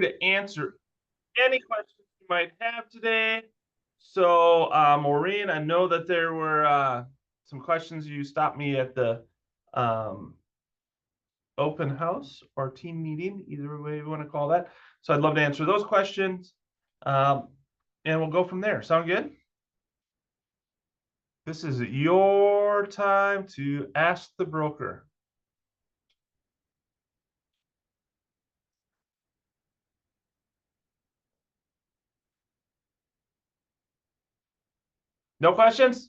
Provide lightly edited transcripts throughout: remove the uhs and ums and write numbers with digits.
to answer any questions you might have today. So, Maureen, I know that there were some questions. You stopped me at the open house or team meeting, either way you want to call that. So I'd love to answer those questions. And we'll go from there. Sound good? This is your time to ask the broker. No questions?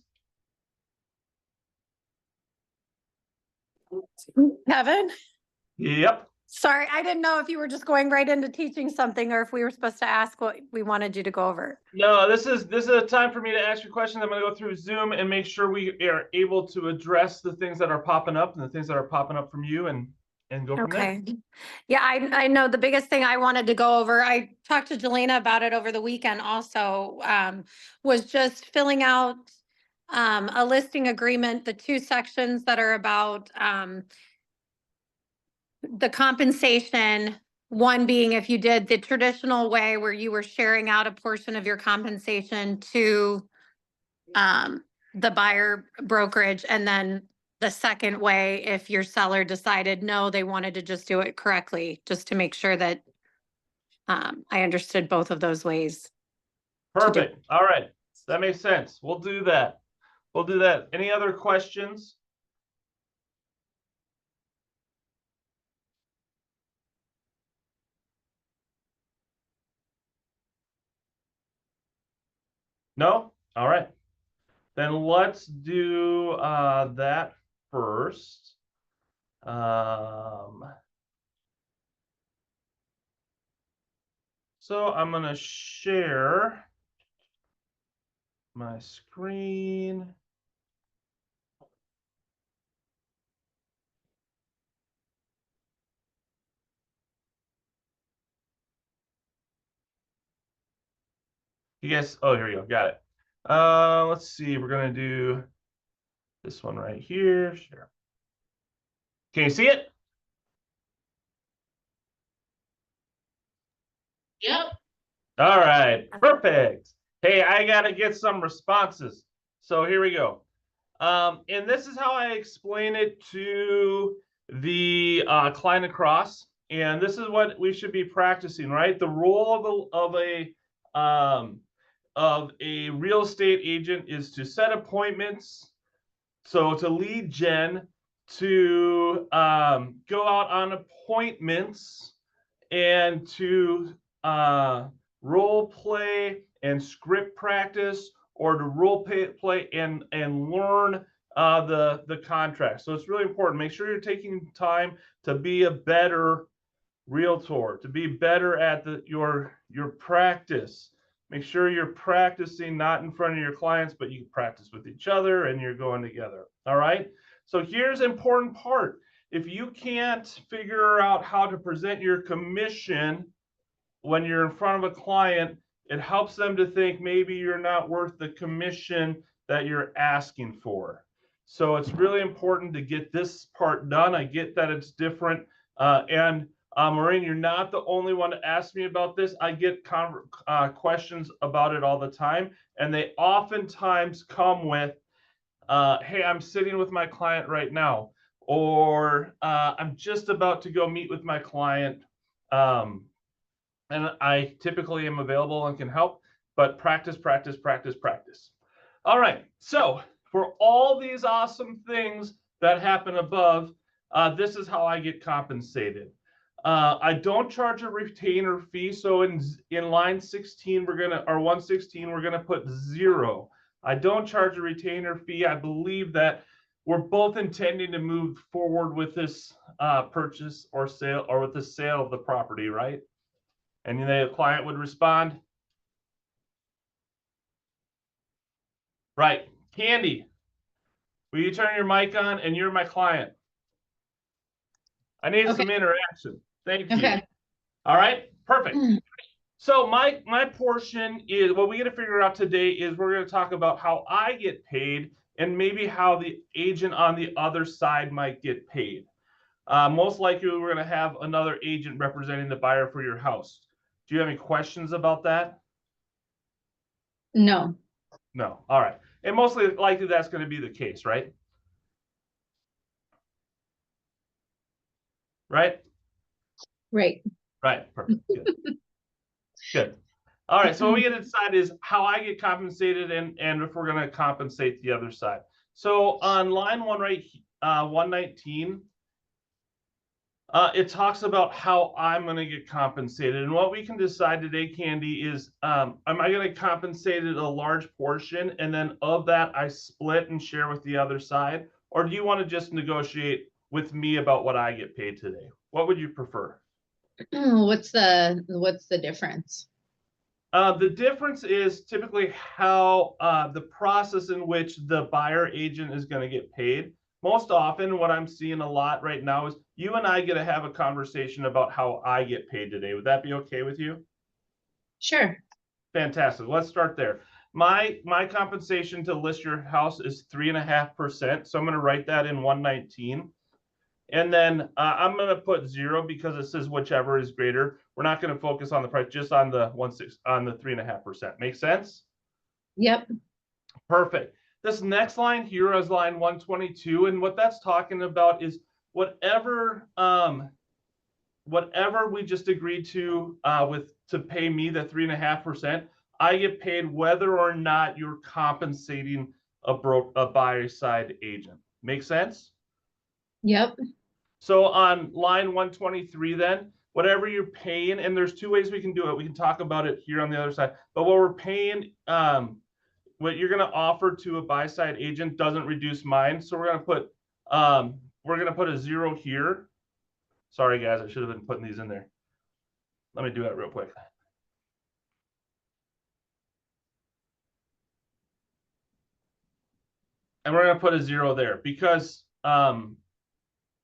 Kevin? Yep. Sorry, I didn't know if you were just going right into teaching something or if we were supposed to ask what we wanted you to go over. No, this is a time for me to ask you questions. I'm going to go through Zoom and make sure we are able to address the things that are popping up and the things that are popping up from you and go from there. Okay. Yeah, I know the biggest thing I wanted to go over, I talked to Jelena about it over the weekend also, was just filling out a listing agreement, the two sections that are about the compensation. One being if you did the traditional way where you were sharing out a portion of your compensation to the buyer brokerage, and then the second way if your seller decided no, they wanted to just do it correctly, just to make sure that I understood both of those ways. Perfect. All right. That makes sense. We'll do that. We'll do that. Any other questions? No? All right. Then let's do that first. So I'm going to share my screen. You guys, oh, here we go. Got it. Let's see. We're going to do this one right here. Share. Can you see it? Yep. All right. Perfect. Hey, I got to get some responses. So here we go. And this is how I explain it to the client across. And this is what we should be practicing, right? The role of a real estate agent is to set appointments, so to lead gen, to go out on appointments, and to role play and script practice, or to role play and learn the contract. So it's really important. Make sure you're taking time to be a better realtor, to be better at your practice. Make sure you're practicing not in front of your clients, but you practice with each other and you're going together. All right. So here's an important part. If you can't figure out how to present your commission when you're in front of a client, it helps them to think maybe you're not worth the commission that you're asking for. So it's really important to get this part done. I get that it's different. Maureen, you're not the only one to ask me about this. I get questions about it all the time, and they oftentimes come with, hey, I'm sitting with my client right now, or I'm just about to go meet with my client, and I typically am available and can help, but practice, practice, practice, practice. All right, so for all these awesome things that happen above, this is how I get compensated. I don't charge a retainer fee. So in line 16, or 116, we're gonna put 0. I don't charge a retainer fee. I believe that we're both intending to move forward with this purchase or sale, or with the sale of the property, right? And the client would respond. Right. Candy, will you turn your mic on? And you're my client. I need some interaction. Thank you. Okay. All right, perfect. So my portion is, what we got to figure out today is we're going to talk about how I get paid and maybe how the agent on the other side might get paid. Most likely we're going to have another agent representing the buyer for your house. Do you have any questions about that? No. No. All right. And mostly likely that's going to be the case, right? Right? Right. Right. Perfect. Good. Good. All right. So what we get to decide is how I get compensated and if we're going to compensate the other side. So on line one, right, 119, it talks about how I'm going to get compensated. And what we can decide today, Candy, is am I going to compensate it a large portion and then of that I split and share with the other side? Or do you want to just negotiate with me about what I get paid today? What would you prefer? What's the difference? The difference is typically how the process in which the buyer agent is going to get paid. Most often, what I'm seeing a lot right now is you and I get to have a conversation about how I get paid today. Would that be okay with you? Sure. Fantastic. Let's start there. My compensation to list your house is 3.5%. So I'm going to write that in 119. And then I'm going to put 0 because it says whichever is greater. We're not going to focus on the price, just on the 3.5%. Make sense? Yep. Perfect. This next line here is line 122, and what that's talking about is whatever we just agreed to pay me the 3.5%, I get paid whether or not you're compensating a buyer side agent. Make sense? Yep. So on line 123, then whatever you're paying, and there's two ways we can do it. We can talk about it here on the other side, but what we're paying, what you're going to offer to a buy side agent doesn't reduce mine. So we're going to put a 0 here. Sorry guys, I should have been putting these in there. Let me do that real quick. And we're going to put a 0 there because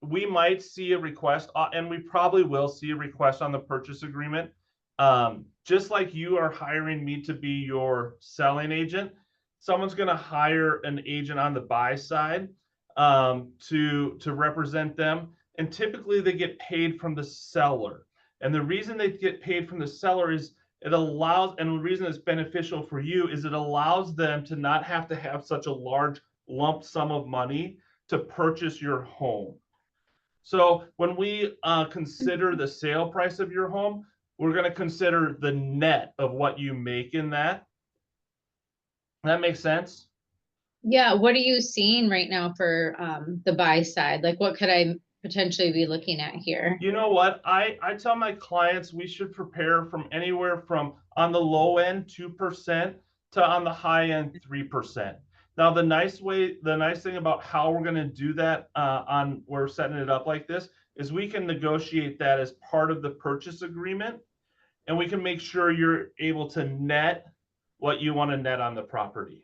we might see a request, and we probably will see a request on the purchase agreement. Just like you are hiring me to be your selling agent, someone's going to hire an agent on the buy side to represent them. And typically they get paid from the seller. And the reason they get paid from the seller is it allows, and the reason it's beneficial for you is it allows them to not have to have such a large lump sum of money to purchase your home. So when we consider the sale price of your home, we're going to consider the net of what you make in that. That makes sense? Yeah. What are you seeing right now for the buy side? Like, what could I potentially be looking at here? You know what? I tell my clients we should prepare from anywhere from on the low end 2% to on the high end 3%. Now, the nice thing about how we're going to do that we're setting it up like this is we can negotiate that as part of the purchase agreement, and we can make sure you're able to net what you want to net on the property.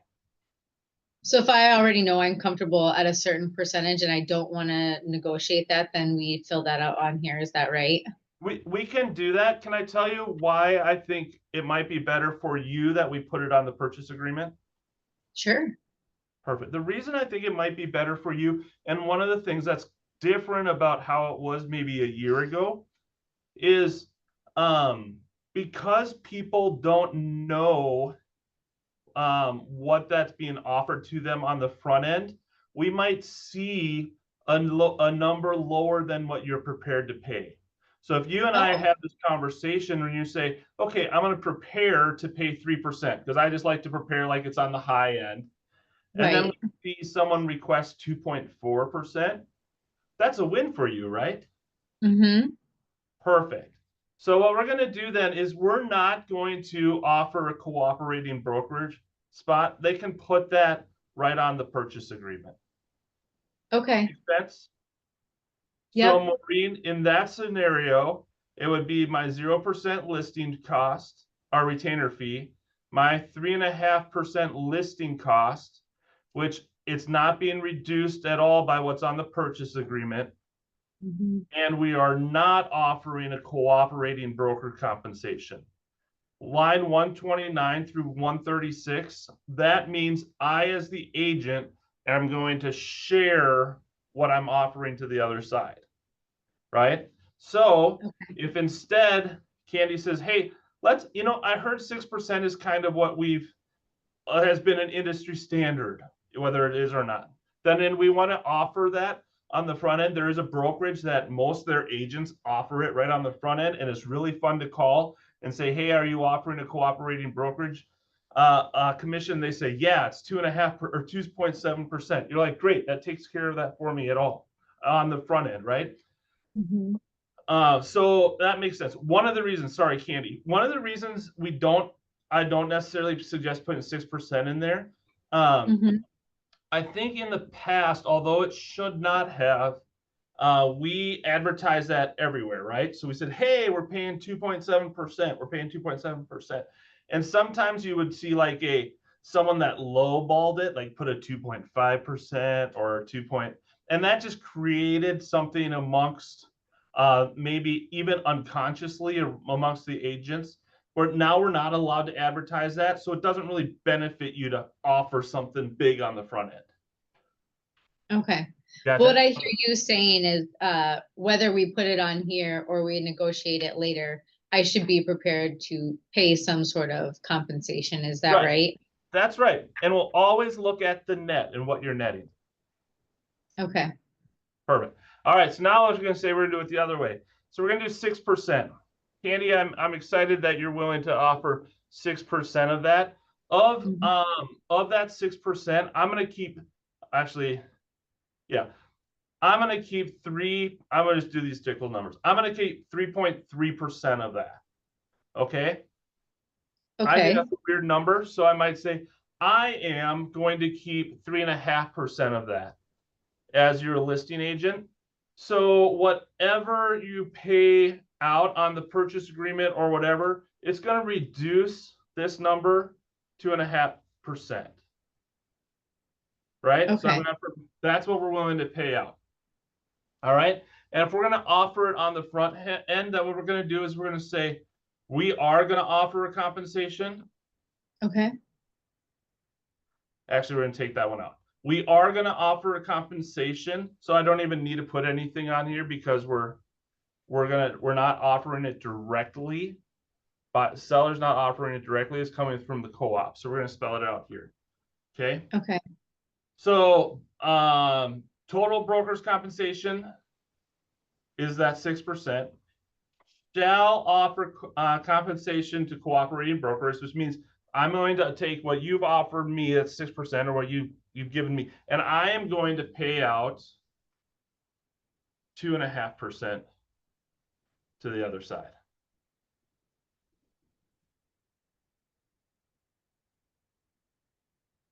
So if I already know I'm comfortable at a certain percentage and I don't want to negotiate that, then we fill that out on here. Is that right? We can do that. Can I tell you why I think it might be better for you that we put it on the purchase agreement? Sure. Perfect. The reason I think it might be better for you, and one of the things that's different about how it was maybe a year ago, is because people don't know what that's being offered to them on the front end, we might see a number lower than what you're prepared to pay. So if you and I have this conversation and you say, okay, I'm going to prepare to pay 3% because I just like to prepare like it's on the high end. And then we see someone request 2.4%. That's a win for you, right? Mm-hmm. Perfect. So what we're going to do then is we're not going to offer a cooperating brokerage spot. They can put that right on the purchase agreement. Okay. Makes sense? Yep. So Maureen, in that scenario, it would be my 0% listing cost, our retainer fee, my 3.5% listing cost, which it's not being reduced at all by what's on the purchase agreement. Mm-hmm. And we are not offering a cooperating broker compensation. Line 129 through 136, that means I, as the agent, am going to share what I'm offering to the other side, right? So if instead Candy says, hey, I heard 6% is kind of what has been an industry standard, whether it is or not. Then we want to offer that on the front end. There is a brokerage that most of their agents offer it right on the front end, and it's really fun to call and say, hey, are you offering a cooperating brokerage commission? They say, yeah, it's 2.5 or 2.7%. You're like, great, that takes care of that for me at all on the front end, right? Mhm. So that makes sense. One of the reasons, sorry, Candy, one of the reasons I don't necessarily suggest putting 6% in there. Mhm. I think in the past, although it should not have, we advertised that everywhere, right? So we said, hey, we're paying 2.7%. We're paying 2.7%. And sometimes you would see like someone that lowballed it, like put a 2.5% or 2 point, and that just created something amongst maybe even unconsciously amongst the agents. Where now we're not allowed to advertise that, so it doesn't really benefit you to offer something big on the front end. Okay. Gotcha. What I hear you saying is whether we put it on here or we negotiate it later, I should be prepared to pay some sort of compensation. Is that right? That's right. And we'll always look at the net and what you're netting. Okay. Perfect. All right. So now I was going to say we're going to do it the other way. So we're going to do 6%. Candy, I'm excited that you're willing to offer 6% of that. Of that 6%, I'm going to keep actually, yeah. I'm going to keep I'm going to just do these tickle numbers. I'm going to keep 3.3% of that. Okay. I think Okay. that's a weird number. So I might say, I am going to keep 3.5% of that as your listing agent. So whatever you pay out on the purchase agreement or whatever, it's going to reduce this number 2.5%. Right? Okay. So that's what we're willing to pay out. All right. And if we're going to offer it on the front end, that what we're going to do is we're going to say, we are going to offer a compensation. Okay. Actually, we're going to take that one out. We are going to offer a compensation. So I don't even need to put anything on here because we're not offering it directly. But seller's not offering it directly. It's coming from the co-op. So we're going to spell it out here. Okay. Okay. So total broker's compensation is that 6%. Shall offer compensation to cooperating brokers, which means I'm going to take what you've offered me at 6% or what you've given me, and I am going to pay out 2.5% to the other side.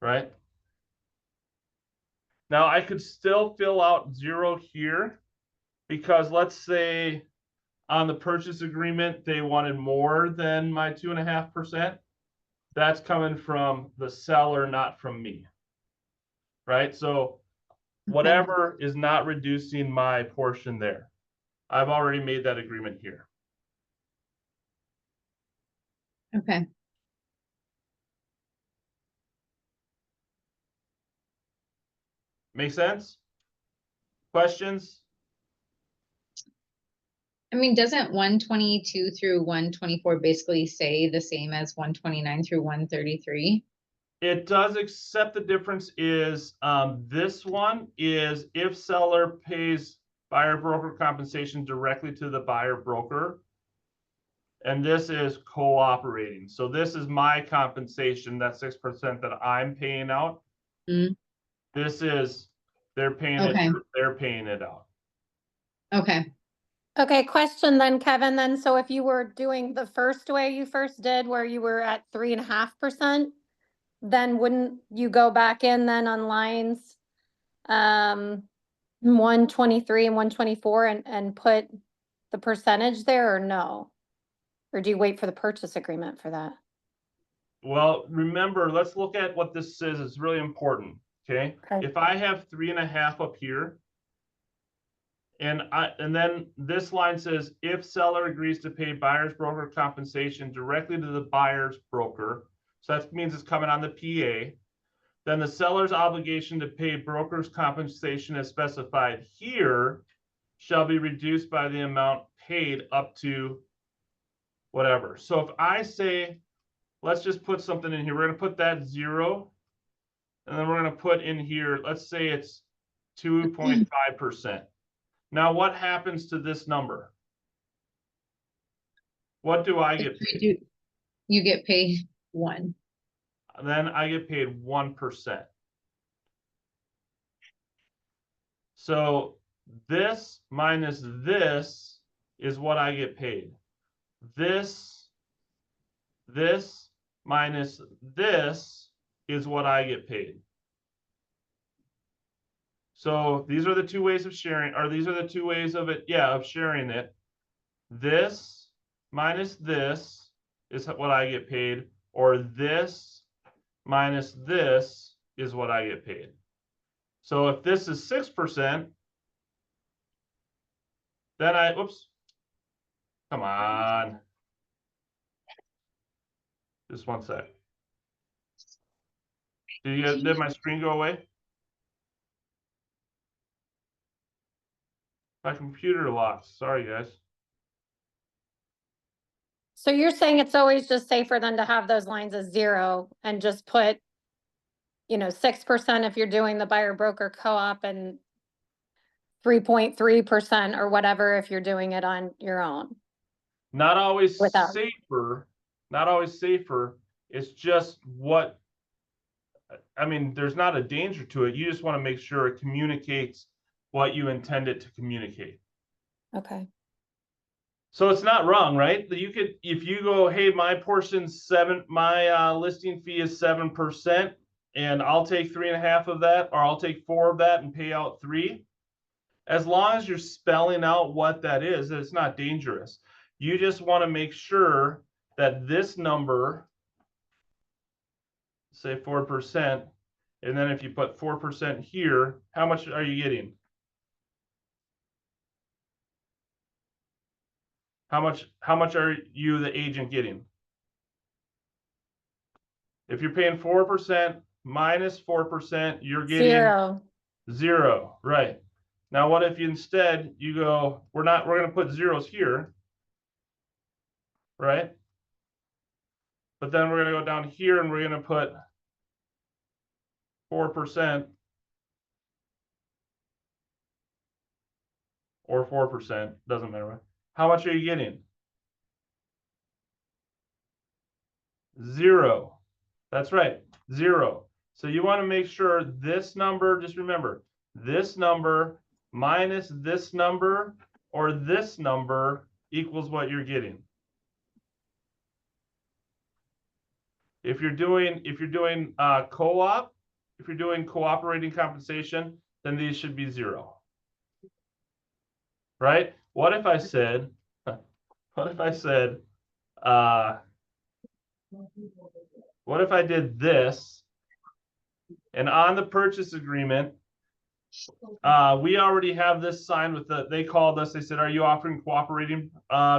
Right? Now I could still fill out 0 here because let's say on the purchase agreement, they wanted more than my 2.5%. That's coming from the seller, not from me. Right? So whatever is not reducing my portion there. I've already made that agreement here. Okay. Make sense? Questions? I mean, doesn't 122 through 124 basically say the same as 129 through 133? It does, except the difference is this one is if seller pays buyer broker compensation directly to the buyer broker, and this is cooperating. So this is my compensation, that 6% that I'm paying out. This is they're paying it out. Okay. Okay, question then, Kevin, then, so if you were doing the first way you first did, where you were at 3.5%, then wouldn't you go back in then on lines 123 and 124 and put the percentage there, or no? Or do you wait for the purchase agreement for that? Well, remember, let's look at what this says. It's really important. Okay. If I have 3.5 up here, and then this line says, if seller agrees to pay buyer's broker compensation directly to the buyer's broker, so that means it's coming on the PA, then the seller's obligation to pay broker's compensation as specified here shall be reduced by the amount paid up to whatever. So if I say, let's just put something in here. We're going to put that 0. And then we're going to put in here, let's say it's 2.5%. Now, what happens to this number? What do I get paid? You get paid 1. Then I get paid 1%. So this minus this is what I get paid. This minus this is what I get paid. So these are the two ways of sharing, or these are the two ways of it, yeah, of sharing it. This minus this is what I get paid, or this minus this is what I get paid. So if this is 6%, then whoops, come on. Just one sec. Did my screen go away? My computer locked. Sorry, guys. So you're saying it's always just safer than to have those lines as 0 and just put, 6% if you're doing the buyer broker co-op and 3.3% or whatever if you're doing it on your own. Not always Without. safer. Not always safer. It's just what, I mean, there's not a danger to it. You just want to make sure it communicates what you intend it to communicate. Okay. So it's not wrong, right? You could, if you go, hey, my portion's 7, my listing fee is 7%, and I'll take 3.5 of that, or I'll take 4 of that and pay out 3. As long as you're spelling out what that is, it's not dangerous. You just want to make sure that this number, say 4%, and then if you put 4% here, how much are you getting? How much are you, the agent, getting? If you're paying 4% minus 4%, you're getting 0, right? Now, what if you instead you go, we're going to put zeros here, right? But then we're going to go down here and we're going to put 4% or 4%, doesn't matter. How much are you getting? 0. That's right, 0. So you want to make sure this number, just remember, this number minus this number or this number equals what you're getting. If you're doing co-op, if you're doing cooperating compensation, then these should be 0. Right? What if I said, what if I did this, and on the purchase agreement, we already have this signed with they called us, they said, are you offering cooperating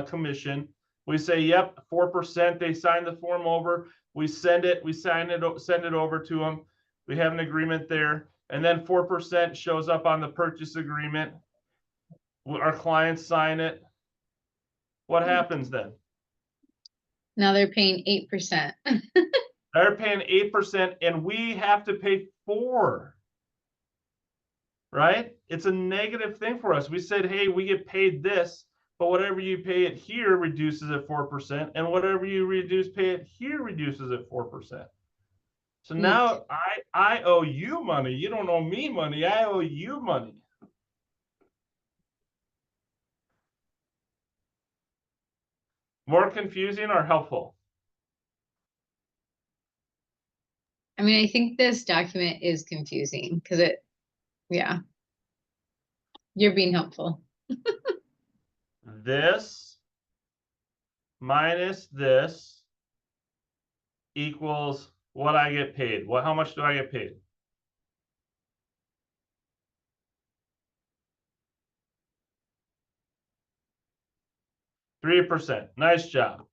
commission? We say, yep, 4%. They sign the form over. We send it over to them. We have an agreement there. And then 4% shows up on the purchase agreement. Our clients sign it. What happens then? Now they're paying 8%. They're paying 8% and we have to pay 4%. Right? It's a negative thing for us. We said, hey, we get paid this, but whatever you pay it here reduces at 4%, and whatever you pay it here reduces at 4%. So now I owe you money. You don't owe me money. I owe you money. More confusing or helpful? I mean, I think this document is confusing because yeah, you're being helpful. This minus this equals what I get paid. How much do I get paid? %. Nice job.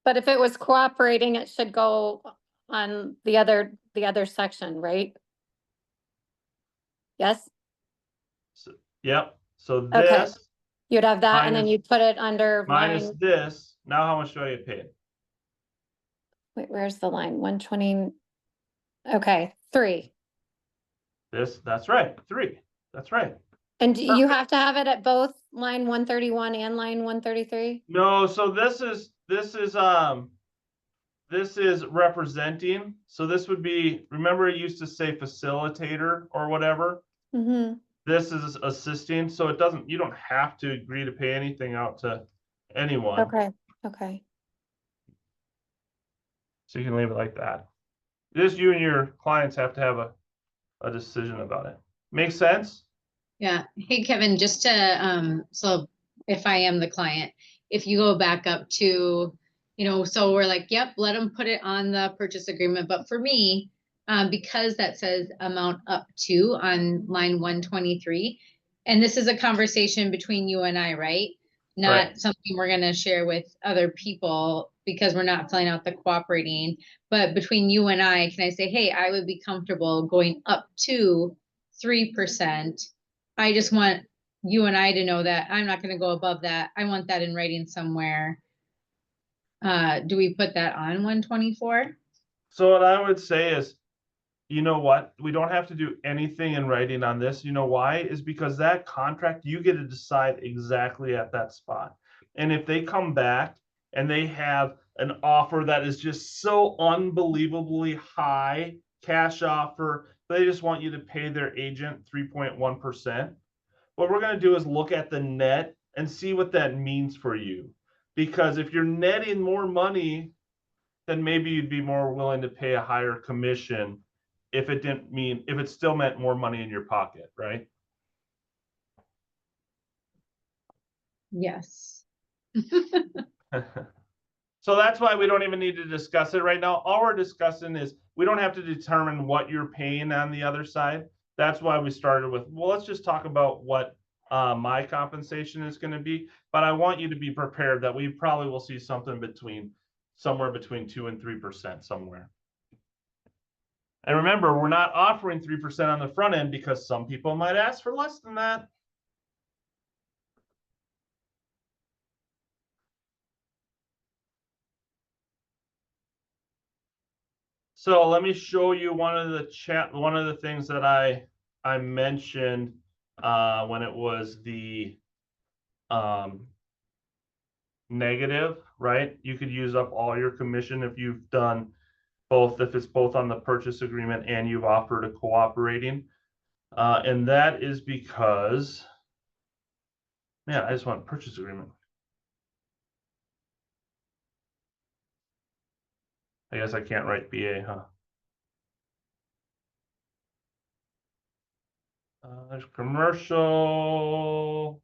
But if it was cooperating, it should go on the other section, right? Yes? Yep. So Okay. this You'd have that and then you'd put it under minus line. this Now how much do I get paid? Wait, where's the line? 120. Okay, 3. That's right, 3. That's right. And you have to have it at both line 131 and line 133? No, so this is representing. So this would be, remember it used to say facilitator or whatever? Mm-hmm. This is assisting, so it doesn't, you don't have to agree to pay anything out to anyone. Okay, okay. So you can leave it like that. Just you and your clients have to have a decision about it. Make sense? Yeah. Hey, Kevin, just to, so if I am the client, if you go back up to, so we're like, yep, let them put it on the purchase agreement. But for me, because that says amount up to on line 123, and this is a conversation between you and I, right? Not Right. something we're going to share with other people because we're not filling out the cooperating. But between you and I, can I say, hey, I would be comfortable going up to 3%. I just want you and I to know that I'm not going to go above that. I want that in writing somewhere. Do we put that on 124? So what I would say is, you know what? We don't have to do anything in writing on this. You know why? Is because that contract, you get to decide exactly at that spot. And if they come back and they have an offer that is just so unbelievably high, cash offer, they just want you to pay their agent 3.1%. What we're going to do is look at the net and see what that means for you. Because if you're netting more money, then maybe you'd be more willing to pay a higher commission if it still meant more money in your pocket, right? Yes. So that's why we don't even need to discuss it right now. All we're discussing is we don't have to determine what you're paying on the other side. That's why we started with, well, let's just talk about what my compensation is going to be. But I want you to be prepared that we probably will see somewhere between 2 and 3% somewhere. And remember, we're not offering 3% on the front end because some people might ask for less than that. So let me show you one of the things that I mentioned when it was the negative, right? You could use up all your commission if you've done both, if it's both on the purchase agreement and you've offered a cooperating. And that is because, man, I just want purchase agreement. I guess I can't write BA, huh? There's commercial.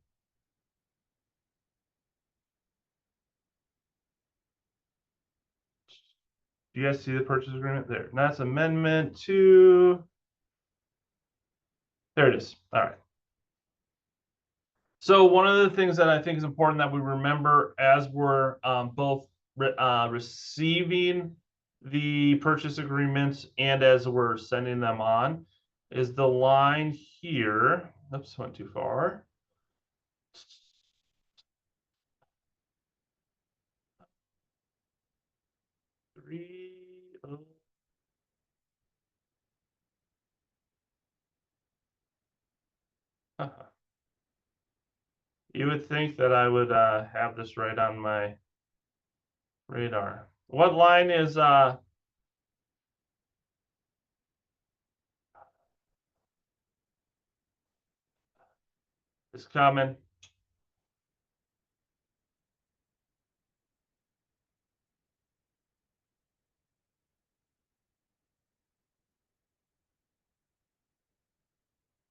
Do you guys see the purchase agreement there? And that's amendment 2. There it is. All right. So one of the things that I think is important that we remember as we're both receiving the purchase agreements and as we're sending them on is the line here. Oops, went too far. Oh. You would think that I would have this right on my radar. What line is coming?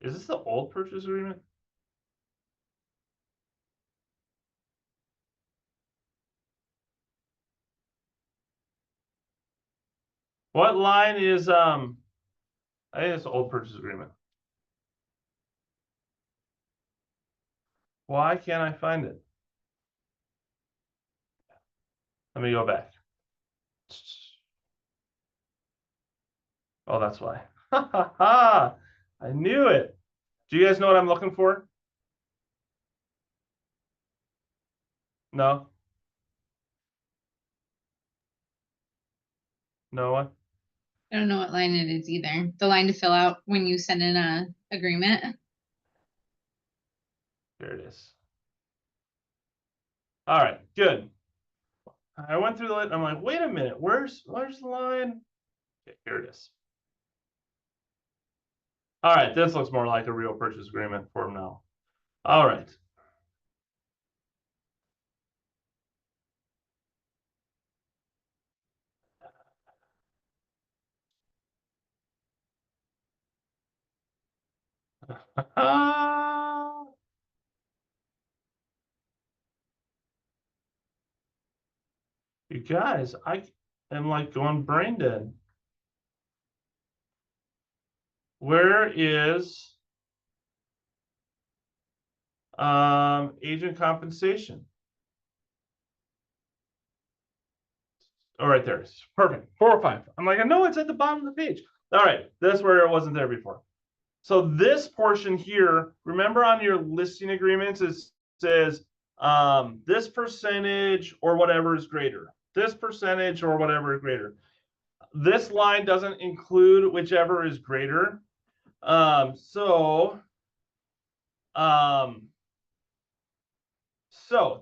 Is this the old purchase agreement? What line is I think it's the old purchase agreement. Why can't I find it? Let me go back. Oh, that's why. I knew it. Do you guys know what I'm looking for? No? Noah? I don't know what line it is either. The line to fill out when you send in a agreement. There it is. All right, good. I went through the list. I'm like, wait a minute, where's the line? Okay, here it is. All right, this looks more like a real purchase agreement for him now. All right. You guys, I am like going brain dead. Where is agent compensation? Oh, right there. Perfect. 405. I'm like, I know it's at the bottom of the page. All right, that's where it wasn't there before. So this portion here, remember on your listing agreements, it says this percentage or whatever is greater. This percentage or whatever is greater. This line doesn't include whichever is greater. So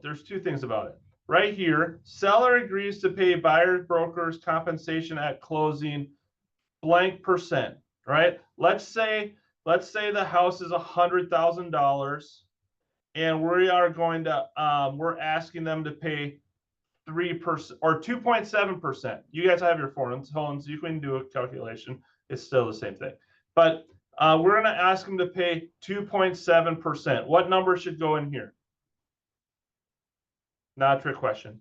there's two things about it. Right here, seller agrees to pay buyer's broker's compensation at closing blank percent, right? Let's say the house is $100,000 and we are going to we're asking them to pay 3% or 2.7%. You guys have your forms, so you can do a calculation. It's still the same thing. But we're going to ask them to pay 2.7%. What number should go in here? Not a trick question.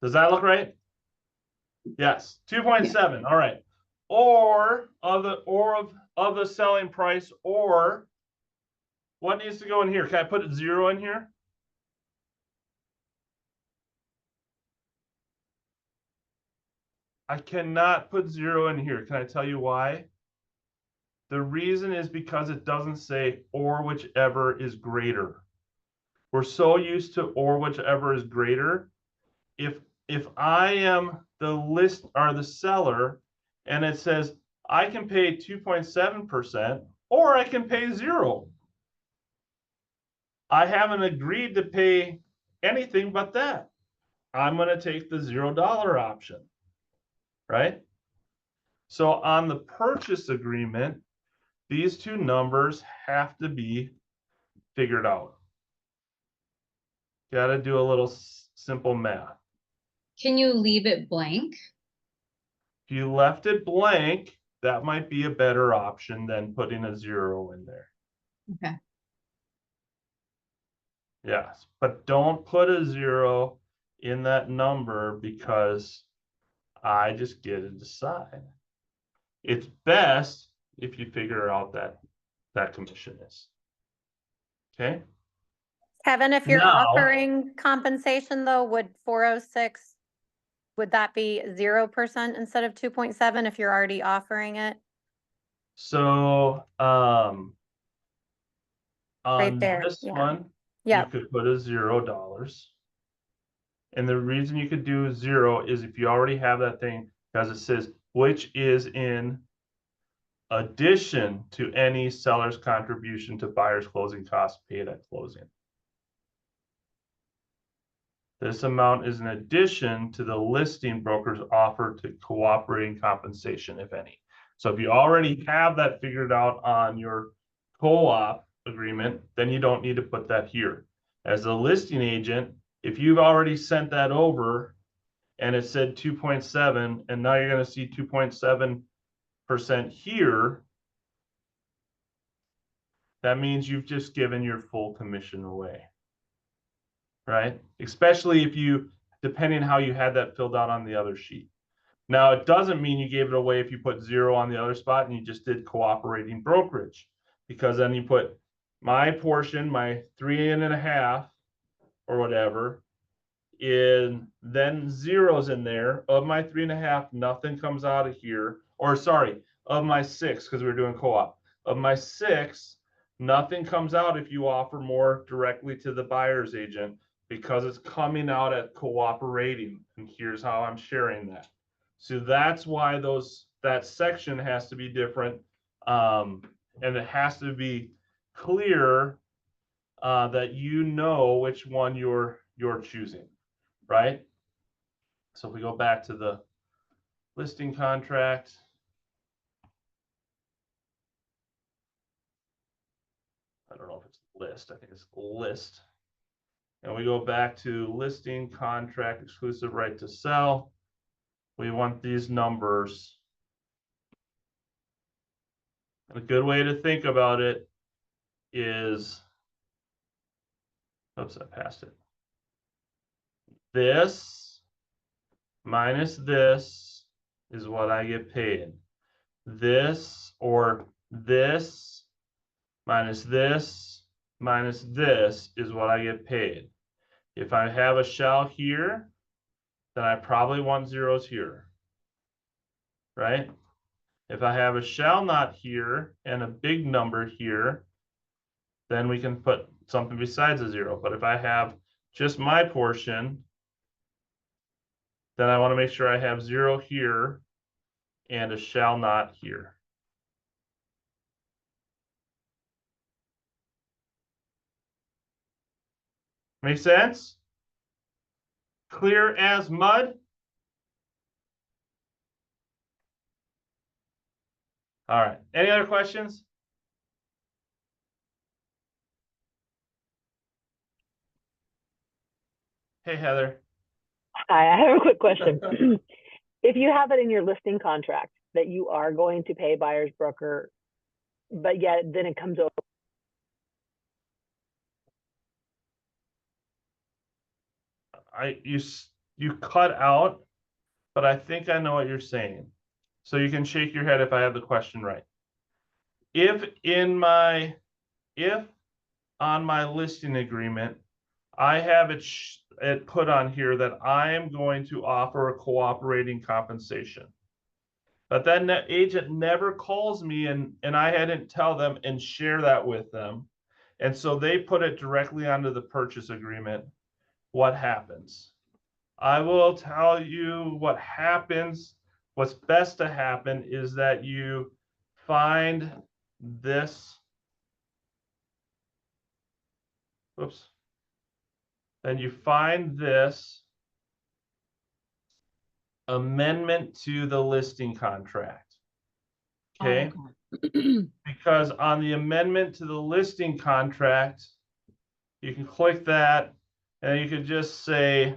Does that look right? Yes, 2.7. All right. Or of the selling price, or what needs to go in here? Can I put 0 in here? I cannot put 0 in here. Can I tell you why? The reason is because it doesn't say or whichever is greater. We're so used to or whichever is greater. If I am the list or the seller and it says I can pay 2.7% or I can pay 0. I haven't agreed to pay anything but that. I'm going to take the $0 option, right? So on the purchase agreement, these two numbers have to be figured out. Got to do a little simple math. Can you leave it blank? If you left it blank, that might be a better option than putting a 0 in there. Okay. Yes, but don't put a 0 in that number because I just get to decide. It's best if you figure out that commission is. Okay. Kevin, if you're Now- offering compensation though, would 406, would that be 0% instead of 2.7 if you're already offering it? So on Right there, this yeah. one, Yeah, you could put a $0. And the reason you could do 0 is if you already have that thing, because it says which is in addition to any seller's contribution to buyer's closing costs paid at closing. This amount is in addition to the listing broker's offer to cooperating compensation, if any. So if you already have that figured out on your co-op agreement, then you don't need to put that here. As a listing agent, if you've already sent that over and it said 2.7, and now you're going to see 2.7% here, that means you've just given your full commission away. Right? Especially if you, depending how you had that filled out on the other sheet. Now, it doesn't mean you gave it away if you put 0 on the other spot and you just did cooperating brokerage, because then you put my portion, my 3.5 or whatever, in then 0's in there. Of my 3.5, nothing comes out of here. Or sorry, of my 6, because we're doing co-op. Of my 6, nothing comes out if you offer more directly to the buyer's agent, because it's coming out at cooperating, and here's how I'm sharing that. So that's why that section has to be different, and it has to be clear that you know which one you're choosing, right? So if we go back to the listing contract, I don't know if it's list, I think it's list. And we go back to listing contract exclusive right to sell. We want these numbers. And a good way to think about it is, oops, I passed it. This minus this is what I get paid. This or this minus this minus this is what I get paid. If I have a shall here, then I probably want zeros here, right? If I have a shall not here and a big number here, then we can put something besides a zero. But if I have just my portion, then I want to make sure I have zero here and a shall not here. Make sense? Clear as mud? All right. Any other questions? Hey, Heather. Hi, I have a quick question. If you have it in your listing contract that you are going to pay buyer's broker, but yet then it comes over. You cut out, but I think I know what you're saying. So you can shake your head if I have the question right. If on my listing agreement, I have it put on here that I am going to offer a cooperating compensation, but then the agent never calls me and I hadn't tell them and share that with them, and so they put it directly onto the purchase agreement, what happens? I will tell you what happens. What's best to happen is that you find this. Oops. Then you find this amendment to the listing contract. Okay. Because on the amendment to the listing contract, you can click that and you can just say,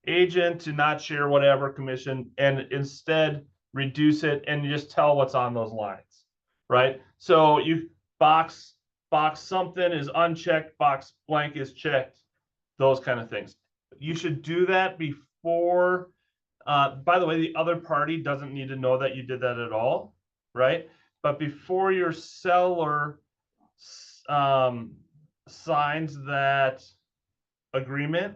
agent to not share whatever commission, and instead reduce it and you just tell what's on those lines, right? So you box something is unchecked, box blank is checked, those kind of things. You should do that before, by the way, the other party doesn't need to know that you did that at all, right? But before your seller signs that agreement,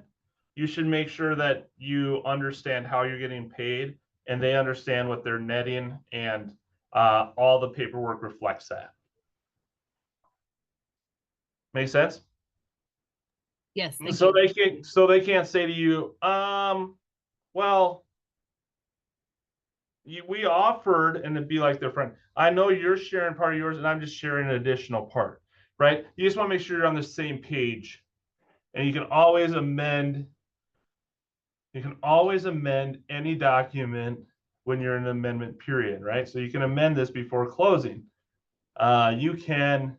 you should make sure that you understand how you're getting paid and they understand what they're netting, and all the paperwork reflects that. Make sense? Yes. So they can't say to you, well, we offered, and it'd be like their friend, I know you're sharing part of yours and I'm just sharing an additional part, right? You just want to make sure you're on the same page, and you can always amend any document when you're in an amendment period, right? So you can amend this before closing. You can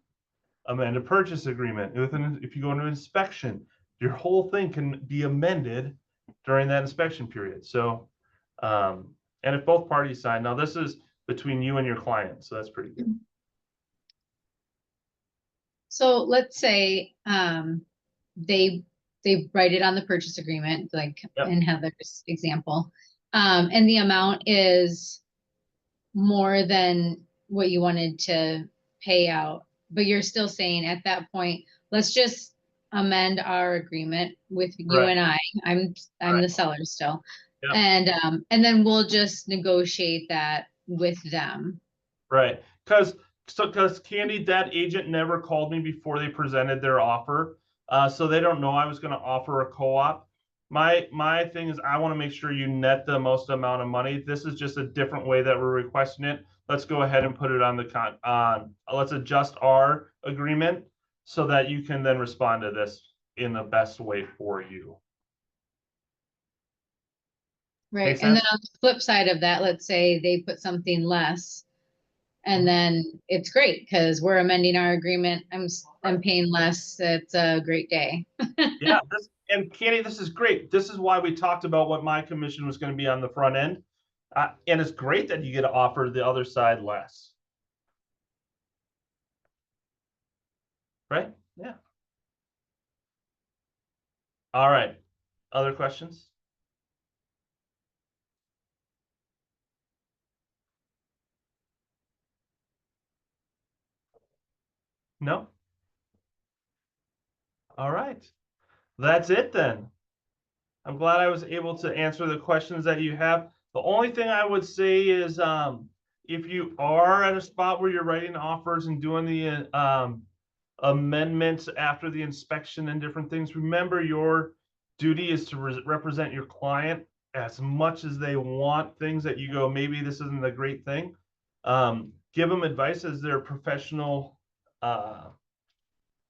amend a purchase agreement. If you go into inspection, your whole thing can be amended during that inspection period. So, and if both parties sign, now this is between you and your client, so that's pretty good. So let's say they write it on the purchase agreement, like in Heather's example, and the amount is more than what you wanted to pay out, but you're still saying at that point, let's just amend our agreement with you and I. I'm the seller still, and then we'll just negotiate that with them. Right. Because Candy, that agent never called me before they presented their offer. So they don't know I was going to offer a co-op. My thing is I want to make sure you net the most amount of money. This is just a different way that we're requesting it. Let's go ahead and put it on the let's adjust our agreement so that you can then respond to this in the best way for you. Right, Make and then sense? on the flip side of that, let's say they put something less. And then it's great because we're amending our agreement. I'm paying less. It's a great day. Yeah, and Candy, this is great. This is why we talked about what my commission was going to be on the front end. And it's great that you get to offer the other side less. Right? Yeah. All right. Other questions? No? All right. That's it then. I'm glad I was able to answer the questions that you have. The only thing I would say is if you are at a spot where you're writing offers and doing the amendments after the inspection and different things, remember your duty is to represent your client as much as they want things that you go, maybe this isn't a great thing. Give them advice as their professional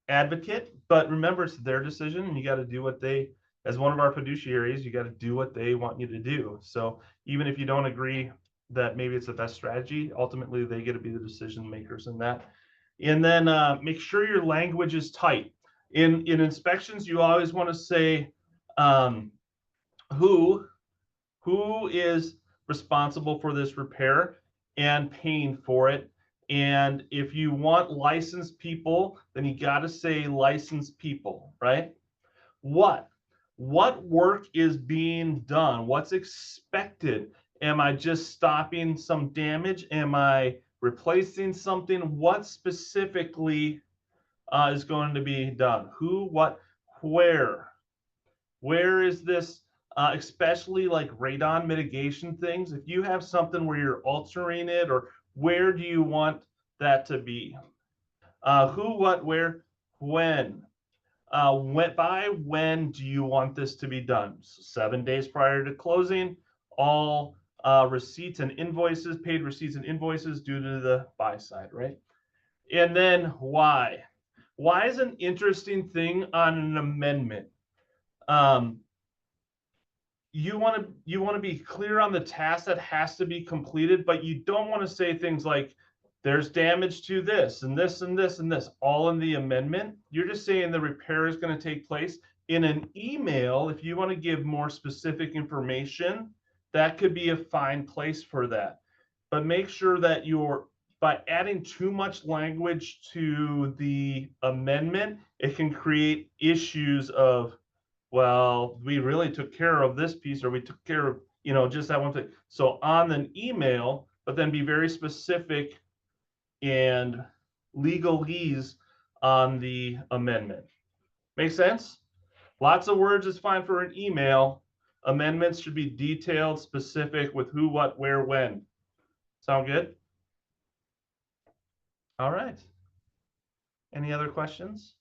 advocate, but remember it's their decision and you got to do what they, as one of our fiduciaries, you got to do what they want you to do. So even if you don't agree that maybe it's the best strategy, ultimately they get to be the decision makers in that. And then make sure your language is tight. In inspections, you always want to say who is responsible for this repair and paying for it. And if you want licensed people, then you got to say licensed people, right? What work is being done? What's expected? Am I just stopping some damage? Am I replacing something? What specifically is going to be done? Who, what, where? Where is this, especially like radon mitigation things? If you have something where you're altering it, or where do you want that to be? Who, what, where, when? When do you want this to be done? 7 days prior to closing, all receipts and invoices, paid receipts and invoices due to the buy side, right? And then why? Why is an interesting thing on an amendment? You want to be clear on the task that has to be completed, but you don't want to say things like there's damage to this and this and this and this all in the amendment. You're just saying the repair is going to take place. In an email, if you want to give more specific information, that could be a fine place for that. But make sure that by adding too much language to the amendment, it can create issues of, well, we really took care of this piece, or we took care of, just that one thing. So on an email, but then be very specific and legalese on the amendment. Make sense? Lots of words is fine for an email. Amendments should be detailed, specific with who, what, where, when. Sound good? All right. Any other questions?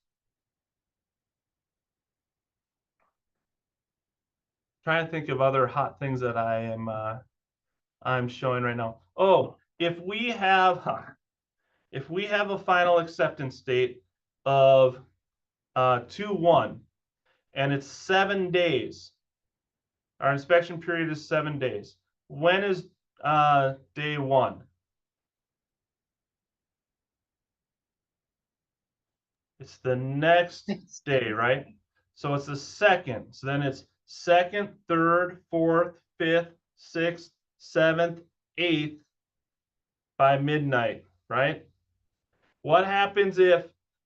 Trying to think of other hot things that I'm showing right now. Oh, if we have a final acceptance date of 2/1 and it's 7 days, our inspection period is 7 days. When is day 1? It's the next day, right? So it's the second. So then it's 2nd, 3rd, 4th, 5th, 6th, 7th, 8th by midnight, right? What happens if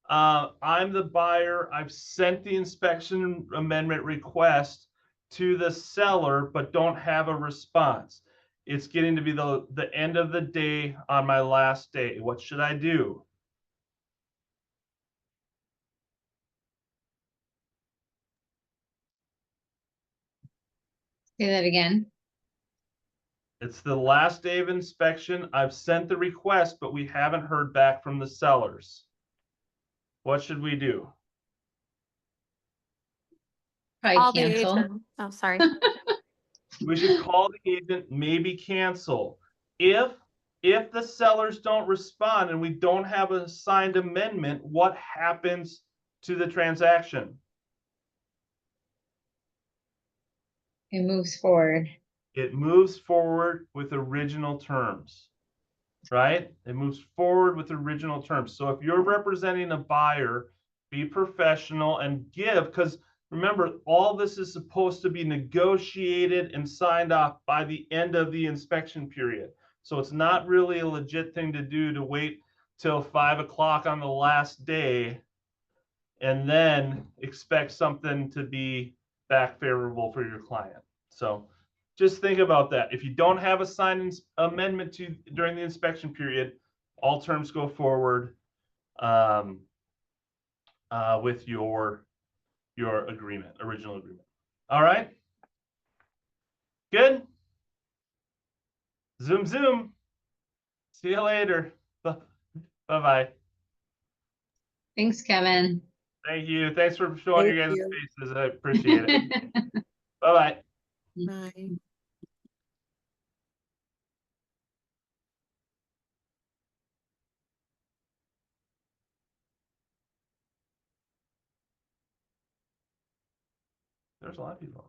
I'm the buyer, I've sent the inspection amendment request to the seller, but don't have a response? It's getting to be the end of the day on my last day. What should I do? Say that again. It's the last day of inspection. I've sent the request, but we haven't heard back from the sellers. What should we do? Call Probably the cancel. agent. Oh, sorry. We should call the agent, maybe cancel. If the sellers don't respond and we don't have a signed amendment, what happens to the transaction? It moves forward. It moves forward with original terms, right? It moves forward with original terms. So if you're representing a buyer, be professional and give, because remember, all this is supposed to be negotiated and signed off by the end of the inspection period. So it's not really a legit thing to do to wait till 5 o'clock on the last day and then expect something to be back favorable for your client. So just think about that. If you don't have a signed amendment to during the inspection period, all terms go forward with your agreement, original agreement. All right. Good. Zoom, zoom. See you later. Bye-bye. Thanks, Kevin. Thank you. Thanks for showing Thank your guys' you. faces. I appreciate it. Bye-bye. Bye. There's a lot of people.